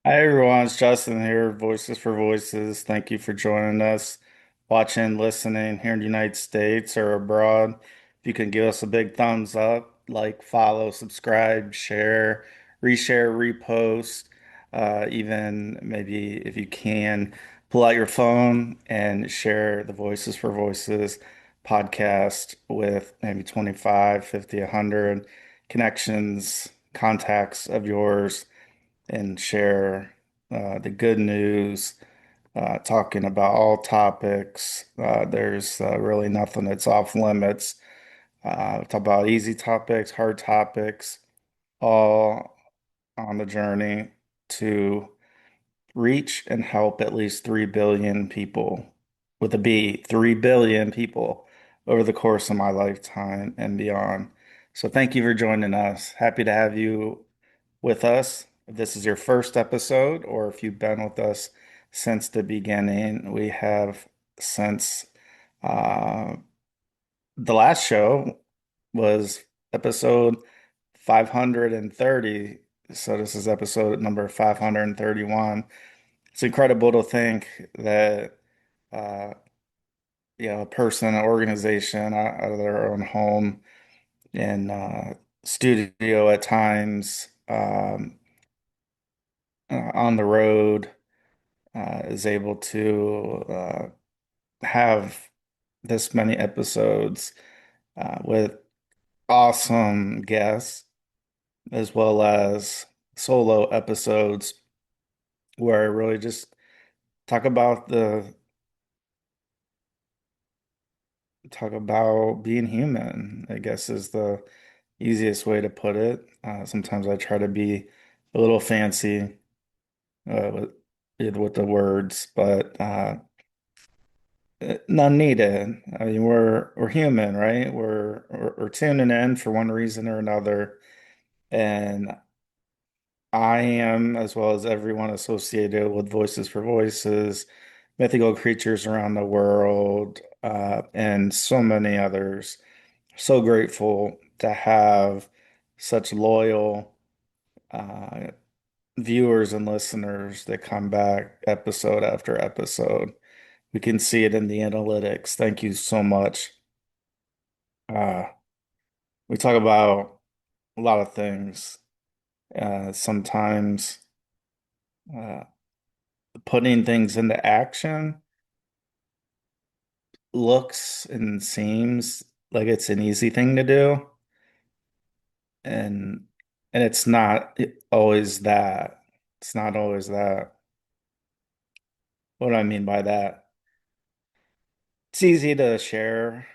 Hi everyone, it's Justin here, Voices for Voices. Thank you for joining us, watching, listening here in the United States or abroad. If you can give us a big thumbs up, like, follow, subscribe, share, reshare, repost, even maybe if you can, pull out your phone and share the Voices for Voices podcast with maybe 25, 50, 100 connections, contacts of yours and share the good news, talking about all topics. There's really nothing that's off limits. Talk about easy topics, hard topics, all on the journey to reach and help at least 3 billion people with a B, 3 billion people over the course of my lifetime and beyond. So thank you for joining us. Happy to have you with us. If this is your first episode, or if you've been with us since the beginning, we have since uh, the last show was episode 530. So this is episode number 531. It's incredible to think that uh, a person, an organization out of their own home and studio at times, on the road, is able to have this many episodes with awesome guests, as well as solo episodes where I really just talk about the talk about being human, I guess is the easiest way to put it. Sometimes I try to be a little fancy with the words, but none needed. I mean, we're human, right? We're tuning in for one reason or another, and I am, as well as everyone associated with Voices for Voices, mythical creatures around the world, and so many others. So grateful to have such loyal uh, viewers and listeners that come back episode after episode. We can see it in the analytics. Thank you so much. Uh, we talk about a lot of things. Sometimes uh, putting things into action looks and seems like it's an easy thing to do, and it's not always that. It's not always that. What do I mean by that? It's easy to share.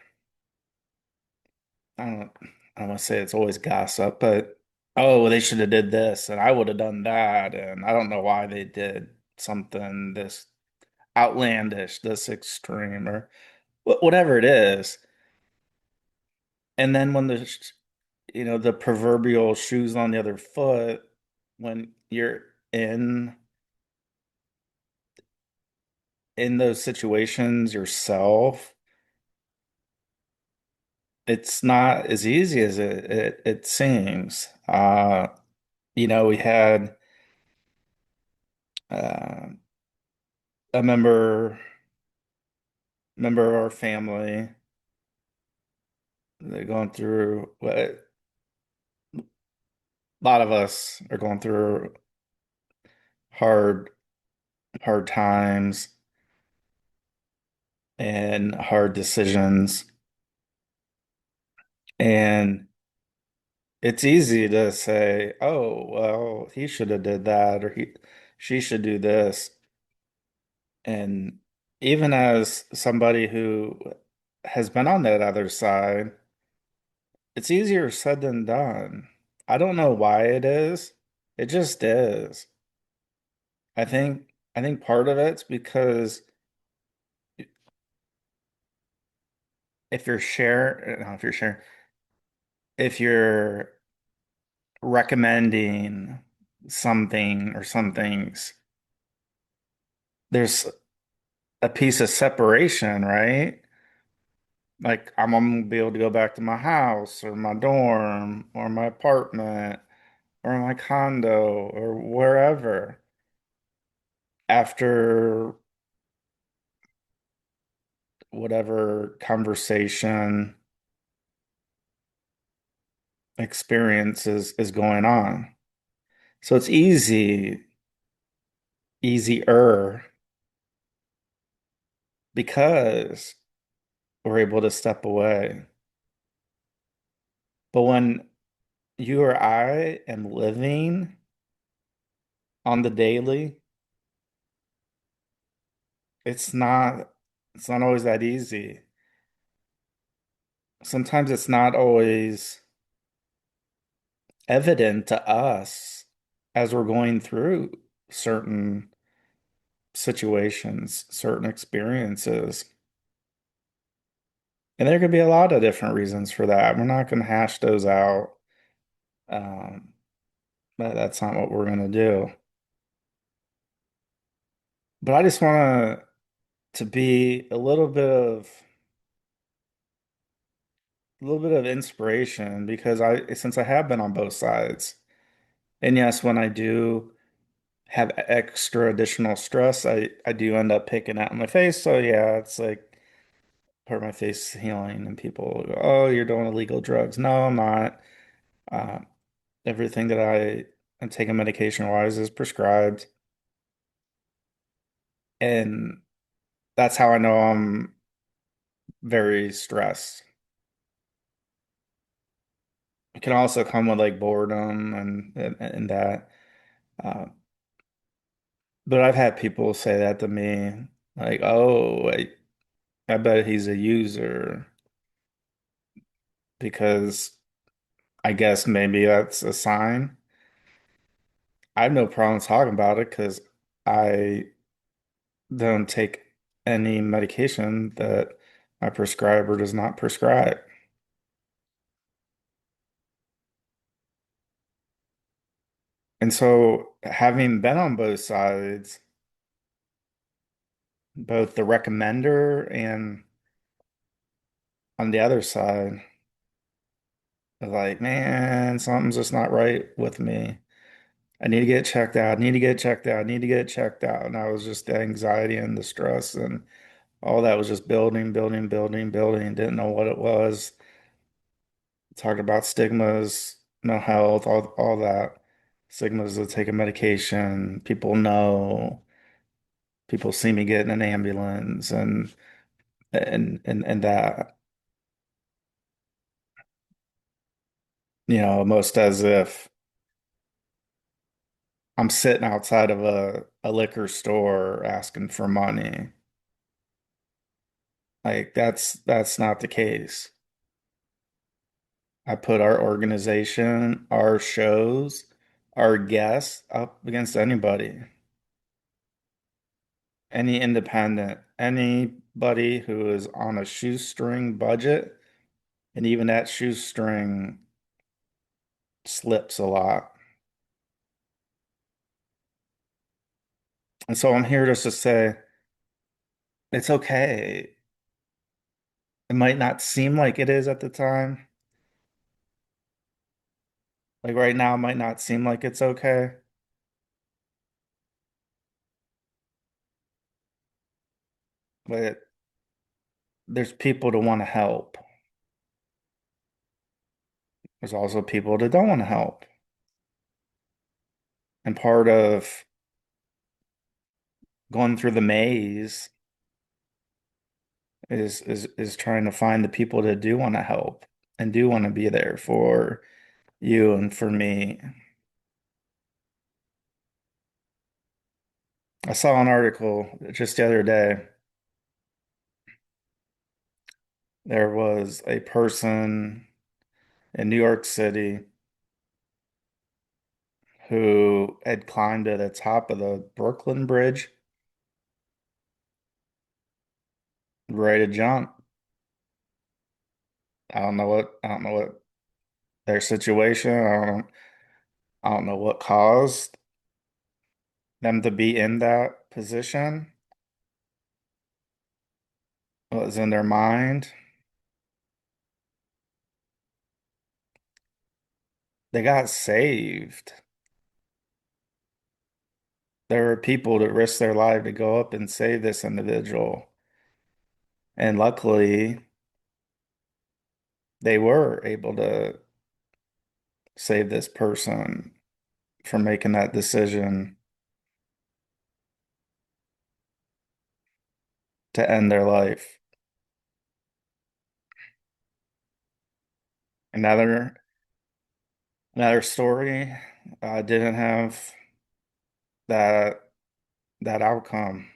I don't, I don't want to say it's always gossip, but oh, well, they should have did this, and I would have done that, and I don't know why they did something this outlandish, this extreme, or whatever it is. And then when the proverbial shoes on the other foot, when you're in those situations yourself, it's not as easy as it seems. We had uh, a member of our family, they're going through what a lot of us are going through hard hard times and hard decisions. And it's easy to say, oh, well, he should have did that, or she should do this. And even as somebody who has been on that other side, it's easier said than done. I don't know why it is. It just is. I think part of it's because if you're sharing, if you're recommending something or some things, there's a piece of separation, right? Like I'm gonna be able to go back to my house or my dorm or my apartment or my condo or wherever. after whatever conversation experience is going on. So it's easier because we're able to step away. But when you or I am living on the daily, it's not it's not always that easy. Sometimes it's not always evident to us as we're going through certain situations, certain experiences. And there could be a lot of different reasons for that. We're not going to hash those out. Um, but that's not what we're going to do. But I just want to be a little bit of inspiration because since I have been on both sides. And yes, when I do have extra additional stress, I do end up picking out my face. So yeah, it's like part of my face healing, and people go, "Oh, you're doing illegal drugs." No, I'm not. Uh, everything that I am taking medication wise is prescribed, and that's how I know I'm very stressed. It can also come with like boredom and that. Uh, but I've had people say that to me, like, "Oh, I bet he's a user," because I guess maybe that's a sign. I have no problem talking about it because I don't take any medication that my prescriber does not prescribe. And so, having been on both sides, both the recommender and on the other side, like, man, something's just not right with me. I need to get checked out. I need to get checked out. I need to get checked out. And I was just the anxiety and the stress and all that was just building, building, building, building. Didn't know what it was. Talked about stigmas, mental health, all that. Stigmas of taking medication. People know. People see me get in an ambulance and that, almost as if I'm sitting outside of a liquor store asking for money. Like that's not the case. I put our organization, our shows, our guests up against anybody, any independent, anybody who is on a shoestring budget, and even that shoestring slips a lot. And so I'm here just to say it's okay. It might not seem like it is at the time. Like right now, it might not seem like it's okay, but there's people to want to help. There's also people that don't want to help. And part of going through the maze is trying to find the people that do want to help and do want to be there for you and for me. I saw an article just the other day. There was a person in New York City who had climbed to the top of the Brooklyn Bridge, ready to jump. I don't know what their situation. I don't know what caused them to be in that position. What was in their mind. They got saved. there were people that risked their life to go up and save this individual. And luckily, they were able to save this person from making that decision to end their life. Another another story didn't have that that outcome.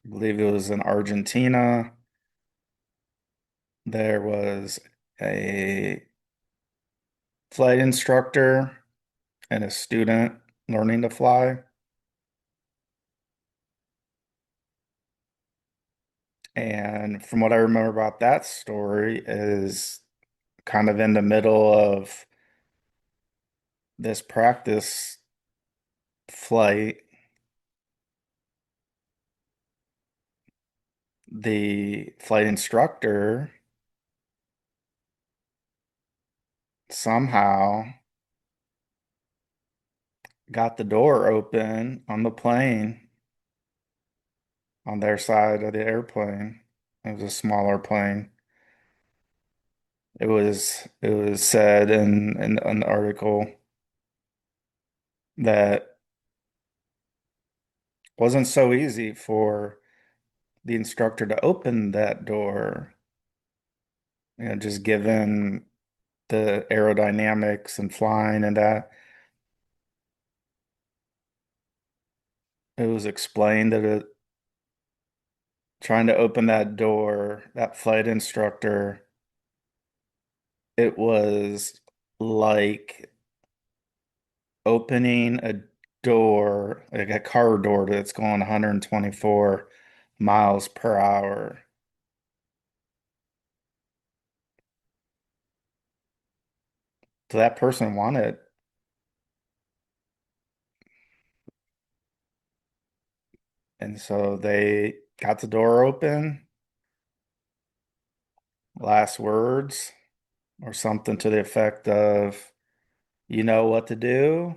I believe it was in Argentina. There was a flight instructor and a student learning to fly. And from what I remember about that story is kind of in the middle of this practice flight, the flight instructor somehow got the door open on the plane on their side of the airplane. It was a smaller plane. It was said in an article that wasn't so easy for the instructor to open that door, just given the aerodynamics and flying and that. It was explained that trying to open that door, that flight instructor, it was like opening a door, like a car door that's going 124 miles per hour. So that person wanted, and so they got the door open, last words, or something to the effect of, you know what to do,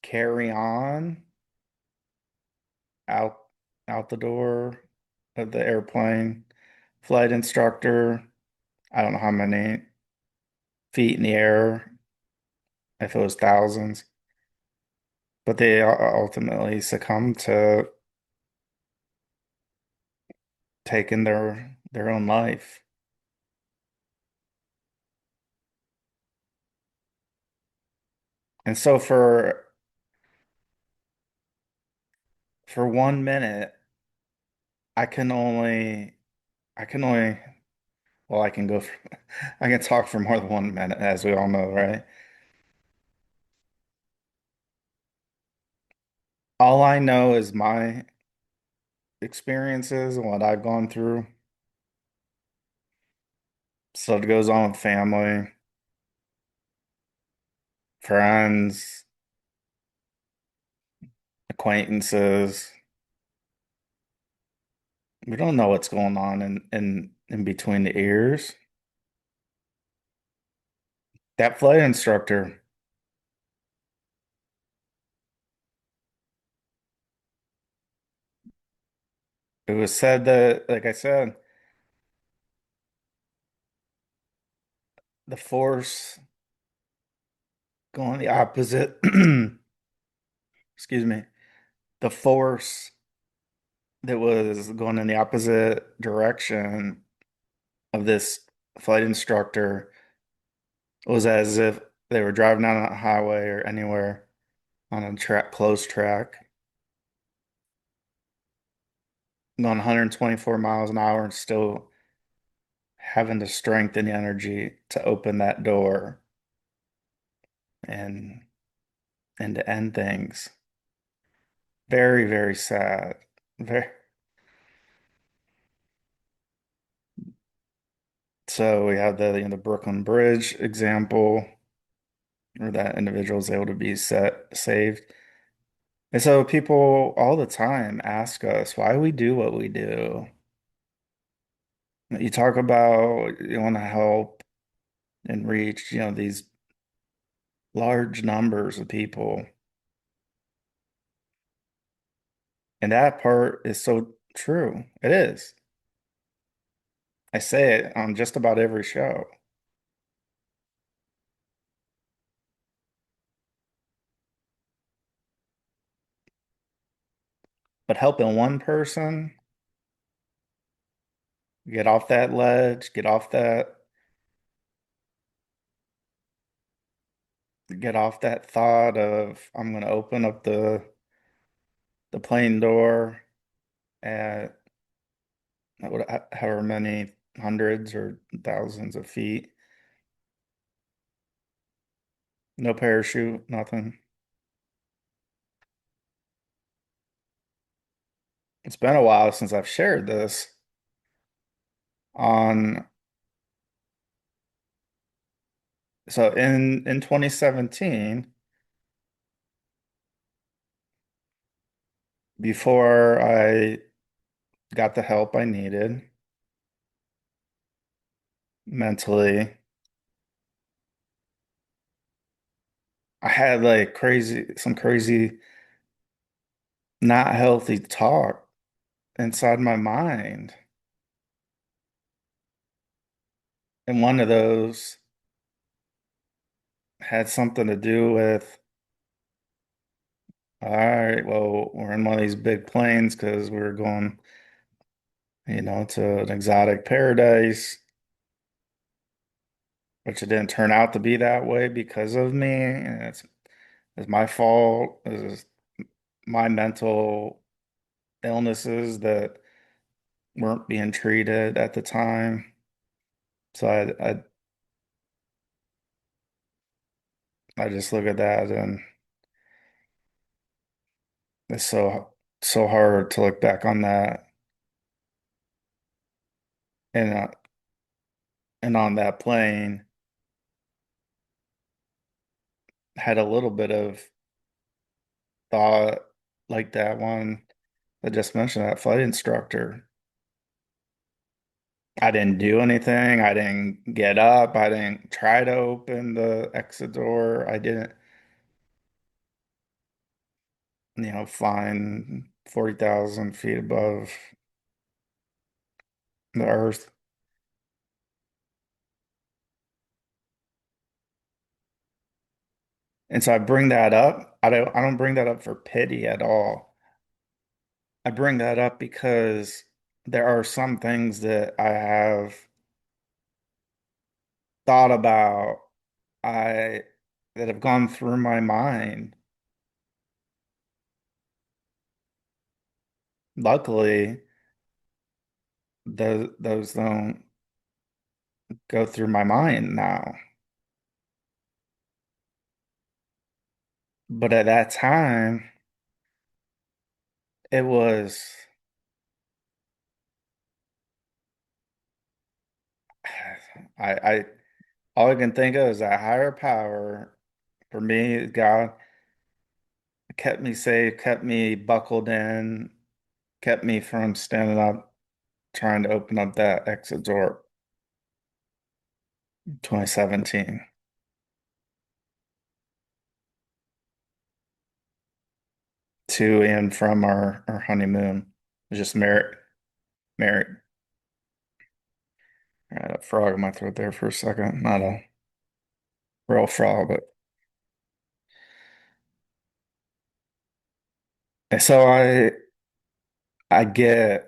carry on out out the door of the airplane. Flight instructor, I don't know how many feet in the air, if it was thousands, but they ultimately succumbed to taking their own life. And so for 1 minute, I can only I can only well I can go for, I can talk for more than 1 minute, as we all know, right? All I know is my experiences and what I've gone through. So it goes on with family, friends, acquaintances. We don't know what's going on in between the ears. That flight instructor, it was said that, like I said, the force going the opposite, excuse me, the force that was going in the opposite direction of this flight instructor was as if they were driving down a highway or anywhere on a track, closed track, going 124 miles an hour and still having the strength and the energy to open that door and and to end things. Very, very sad. Very. So we have the Brooklyn Bridge example where that individual is able to be saved. And so people all the time ask us why we do what we do. You talk about you want to help and reach, these large numbers of people. And that part is so true. It is. I say it on just about every show. But helping one person get off that ledge, get off that thought of I'm going to open up the plane door at however many hundreds or thousands of feet. No parachute, nothing. It's been a while since I've shared this on so in 2017, before I got the help I needed mentally, I had like some crazy, not healthy talk inside my mind. And one of those had something to do with, all right, well, we're in one of these big planes because we're going, to an exotic paradise, which it didn't turn out to be that way because of me. And it's my fault. It's my mental illnesses that weren't being treated at the time. So I just look at that and it's so hard to look back on that and and on that plane had a little bit of thought like that one I just mentioned, that flight instructor. I didn't do anything. I didn't get up. I didn't try to open the exit door. I didn't, flying 40,000 feet above the earth. And so I bring that up. I don't bring that up for pity at all. I bring that up because there are some things that I have thought about, I that have gone through my mind. Luckily, those don't go through my mind now. But at that time, it was I all I can think of is a higher power. For me, God kept me safe, kept me buckled in, kept me from standing up trying to open up that exit door. 2017, to and from our honeymoon. Just married. I had a frog in my throat there for a second. Not a real frog, but and so I get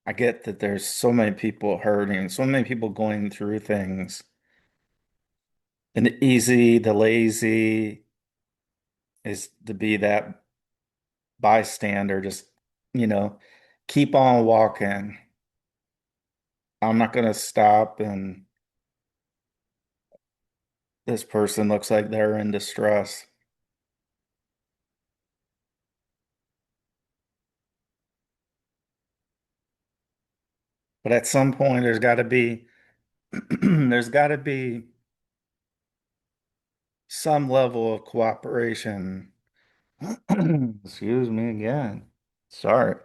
I get that there's so many people hurting, so many people going through things. And the lazy is to be that bystander, just, you know, keep on walking. I'm not gonna stop and this person looks like they're in distress. But at some point there's gotta be there's gotta be some level of cooperation. Excuse me again. Sorry.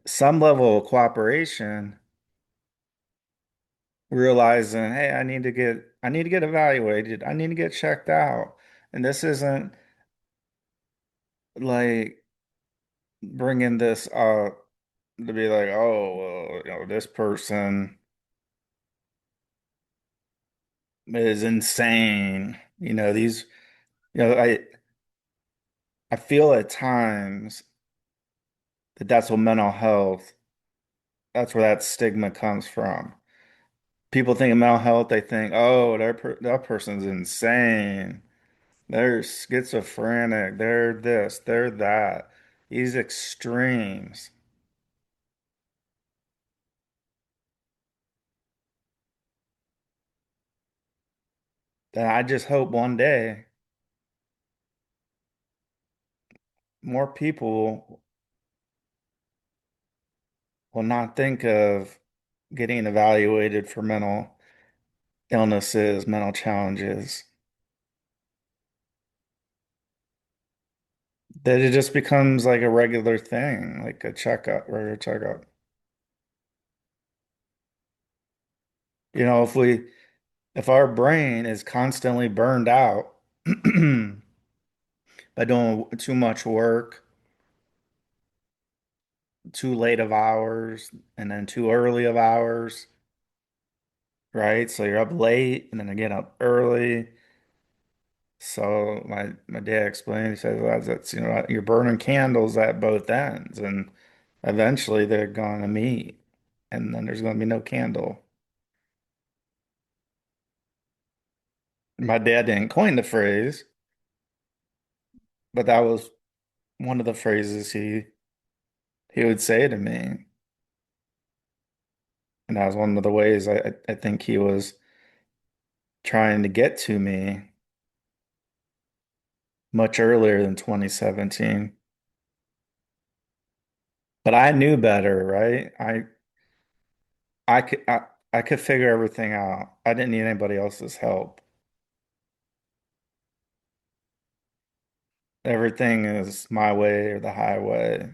Some level of cooperation, realizing, hey, I need to get evaluated. I need to get checked out. And this isn't like bringing this up to be like, oh, well, this person is insane. I feel at times that that's what mental health, that's where that stigma comes from. People think of mental health, they think, oh, that person's insane. They're schizophrenic. They're this, they're that. These extremes. That I just hope one day more people will not think of getting evaluated for mental illnesses, mental challenges. That it just becomes like a regular thing, like a checkup, regular checkup. If our brain is constantly burned out by doing too much work, too late of hours, and then too early of hours, right? So you're up late and then again up early. So my dad explained, he said, well, you're burning candles at both ends, and eventually they're gonna meet, and then there's gonna be no candle. My dad didn't coin the phrase, but that was one of the phrases he would say to me. And that was one of the ways I think he was trying to get to me much earlier than 2017. But I knew better, right? I could figure everything out. I didn't need anybody else's help. Everything is my way or the highway.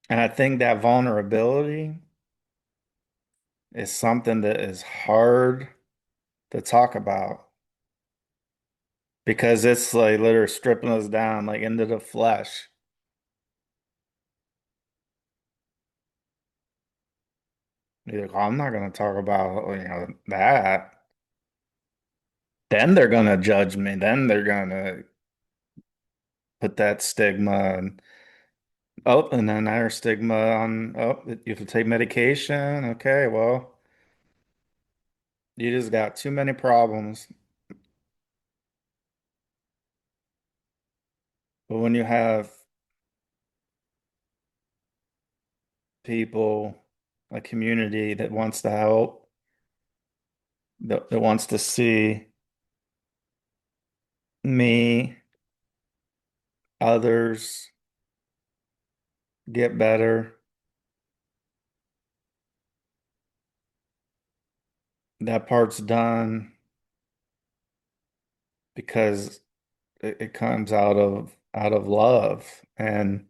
And I think that vulnerability is something that is hard to talk about because it's like literally stripping us down like into the flesh. You're like, oh, I'm not going to talk about, that. Then they're going to judge me. Then they're going to put that stigma and and then there's stigma on, oh, you have to take medication. Okay, well, you just got too many problems. But when you have people, a community that wants to help, that wants to see me, others get better, that part's done because it comes out of love. And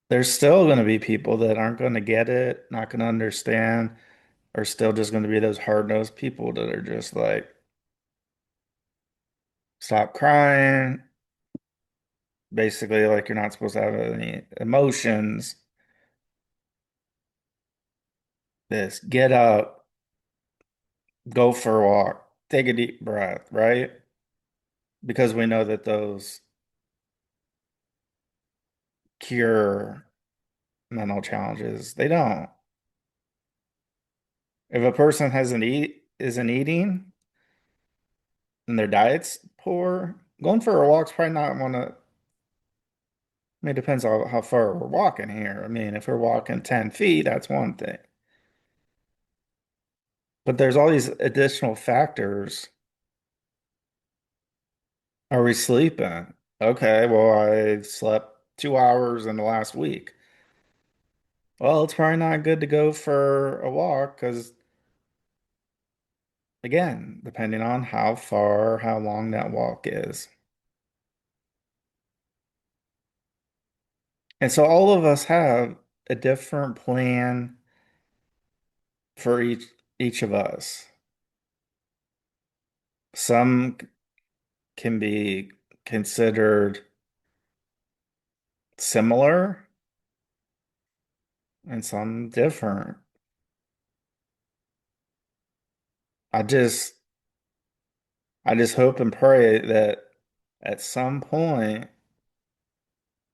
there's still going to be people that aren't going to get it, not going to understand, are still just going to be those hard-nosed people that are just like, stop crying. Basically, like you're not supposed to have any emotions. This, get up, go for a walk, take a deep breath, right? Because we know that those cure mental challenges. They don't. If a person isn't eating and their diet's poor, going for a walk's probably not one of, I mean, it depends on how far we're walking here. I mean, if we're walking 10 feet, that's one thing. But there's all these additional factors. Are we sleeping? Okay, well, I slept 2 hours in the last week. Well, it's probably not good to go for a walk because, again, depending on how far, how long that walk is. And so all of us have a different plan for each of us. Some can be considered similar and some different. I just I just hope and pray that at some point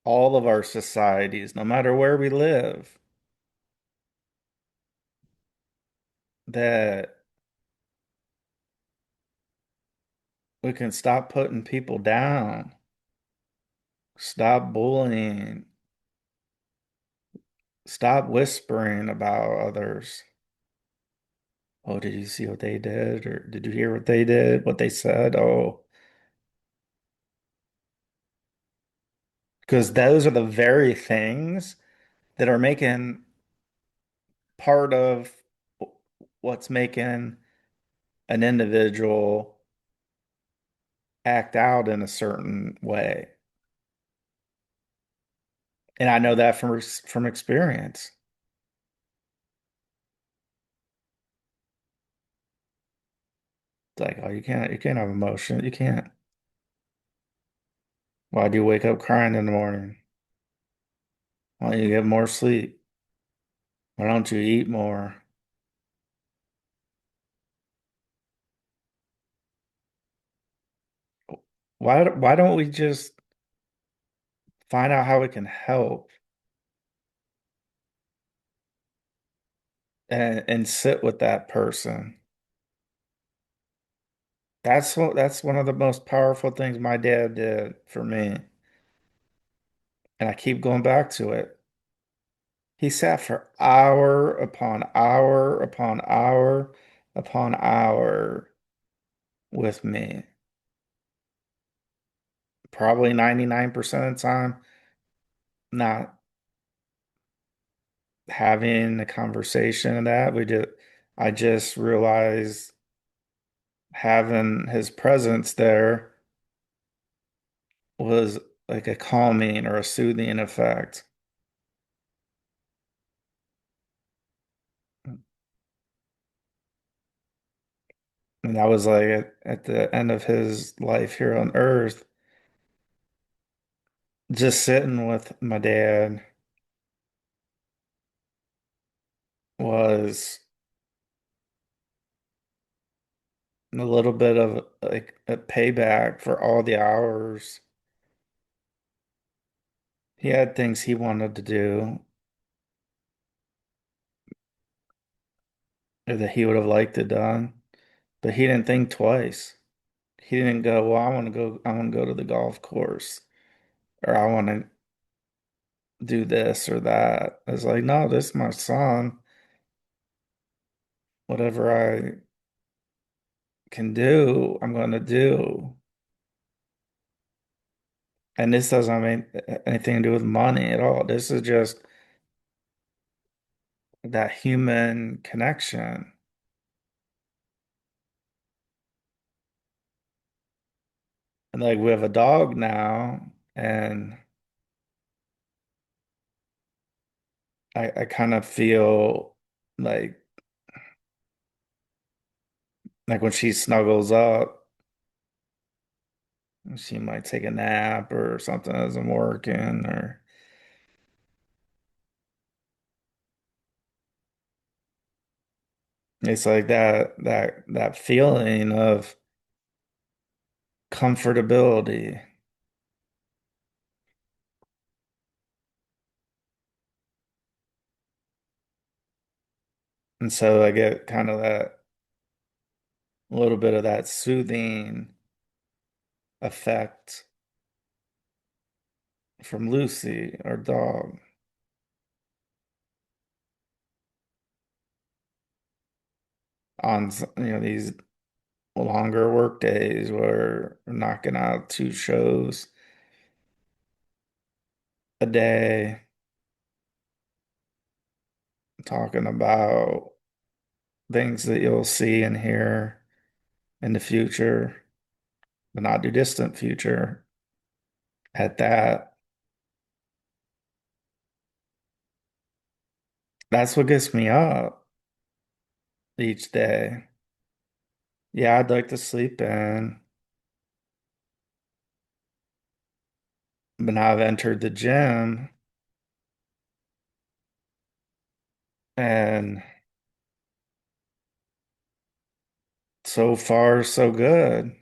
all of our societies, no matter where we live, that we can stop putting people down, stop bullying, stop whispering about others. Oh, did you see what they did? Or did you hear what they did? What they said? Oh, because those are the very things that are making part of what's making an individual act out in a certain way. And I know that from experience. It's like, oh, you can't have emotion. You can't. Why do you wake up crying in the morning? Why don't you get more sleep? Why don't you eat more? Why don't we just find out how we can help and sit with that person? That's one of the most powerful things my dad did for me. And I keep going back to it. He sat for hour upon hour upon hour upon hour with me. Probably 99% of the time, not having a conversation and that. I just realized having his presence there was like a calming or a soothing effect. And that was like at the end of his life here on Earth, just sitting with my dad was a little bit of like a payback for all the hours. He had things he wanted to do or that he would have liked it done, but he didn't think twice. He didn't go, well, I want to go to the golf course or I want to do this or that. I was like, no, this is my son. Whatever I can do, I'm going to do. And this doesn't have anything to do with money at all. This is just that human connection. And like we have a dog now, and I kind of feel like when she snuggles up, she might take a nap or something isn't working, or it's like that feeling of comfortability. And so I get kind of that a little bit of that soothing effect from Lucy, our dog, on these longer work days where we're knocking out two shows a day, talking about things that you'll see and hear in the future, the not too distant future at that. That's what gets me up each day. Yeah, I'd like to sleep in, but now I've entered the gym and so far so good.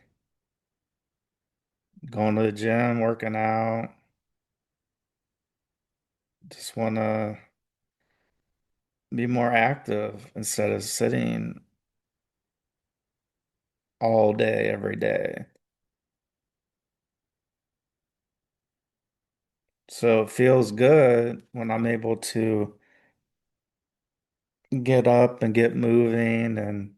Going to the gym, working out, just want to be more active instead of sitting all day, every day. So it feels good when I'm able to get up and get moving, and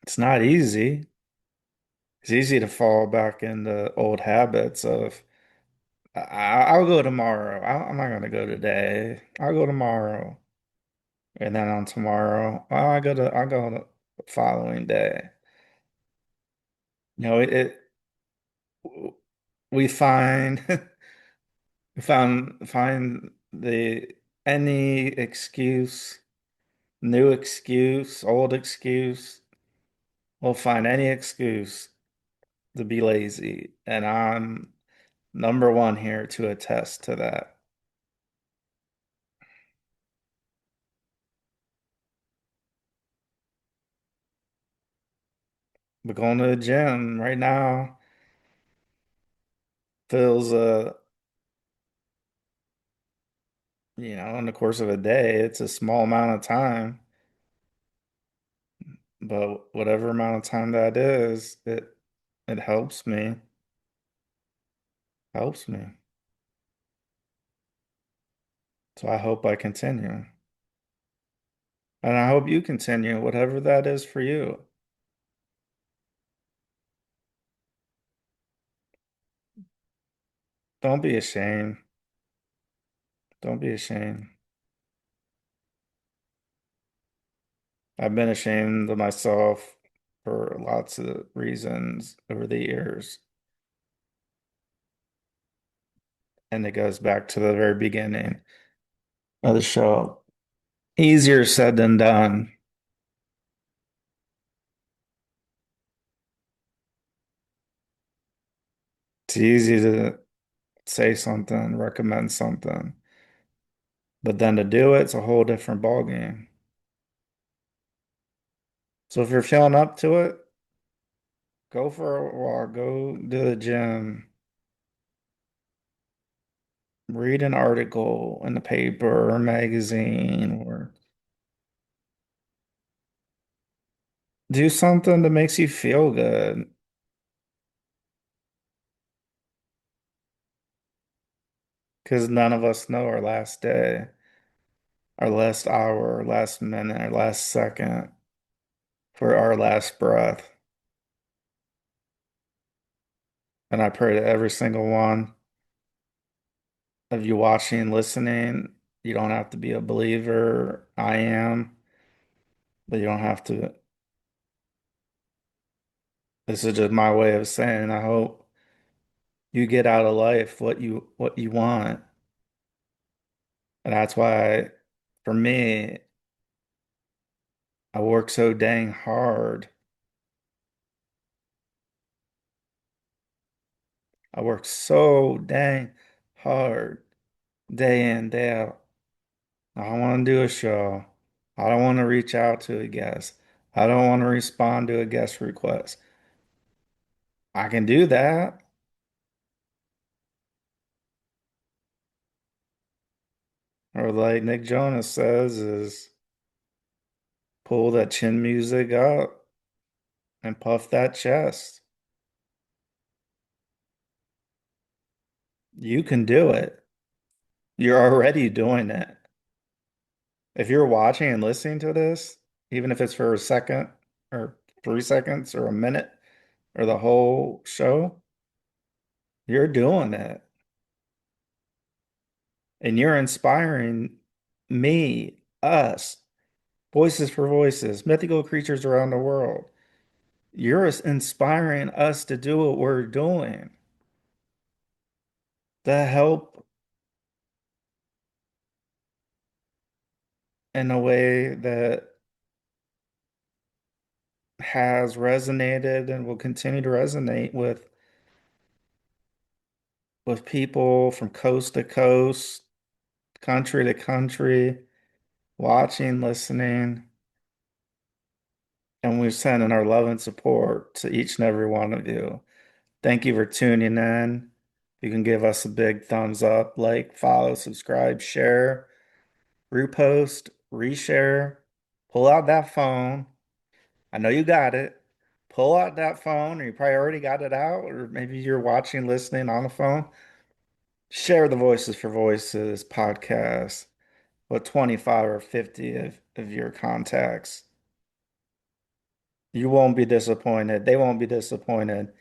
it's not easy. It's easy to fall back into old habits of I'll go tomorrow. I'm not gonna go today. I'll go tomorrow. And then on tomorrow, I'll go the following day. You know, we find we find the any excuse, new excuse, old excuse. We'll find any excuse to be lazy. And I'm number one here to attest to that. But going to the gym right now feels in the course of a day, it's a small amount of time, but whatever amount of time that is, it helps me. So I hope I continue. And I hope you continue, whatever that is for you. Don't be ashamed. Don't be ashamed. I've been ashamed of myself for lots of reasons over the years. And it goes back to the very beginning of the show. Easier said than done. It's easy to say something, recommend something, but then to do it's a whole different ballgame. So if you're feeling up to it, go for a walk, go to the gym, read an article in the paper or magazine, or do something that makes you feel good. Because none of us know our last day, our last hour, our last minute, our last second, for our last breath. And I pray to every single one of you watching and listening. You don't have to be a believer. I am, but you don't have to. This is just my way of saying I hope you get out of life what you want. And that's why for me, I work so dang hard. I work so dang hard day in, day out. I don't want to do a show. I don't want to reach out to a guest. I don't want to respond to a guest request. I can do that. Or like Nick Jonas says, is pull that chin music up and puff that chest. You can do it. You're already doing it. If you're watching and listening to this, even if it's for a second or 3 seconds or a minute or the whole show, you're doing it. And you're inspiring me, us, voices for voices, mythical creatures around the world. You're inspiring us to do what we're doing, to help in a way that has resonated and will continue to resonate with people from coast to coast, country to country, watching, listening, and we're sending our love and support to each and every one of you. Thank you for tuning in. You can give us a big thumbs up, like, follow, subscribe, share, repost, reshare. Pull out that phone. I know you got it. Pull out that phone, or you probably already got it out, or maybe you're watching, listening on the phone. Share the Voices for Voices podcast with 25 or 50 of your contacts. You won't be disappointed. They won't be disappointed.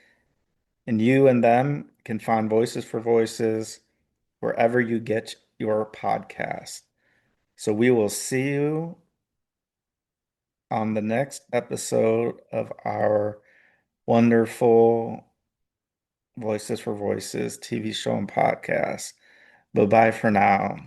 And you and them can find Voices for Voices wherever you get your podcast. So we will see you on the next episode of our wonderful Voices for Voices TV show and podcast. Bye bye for now.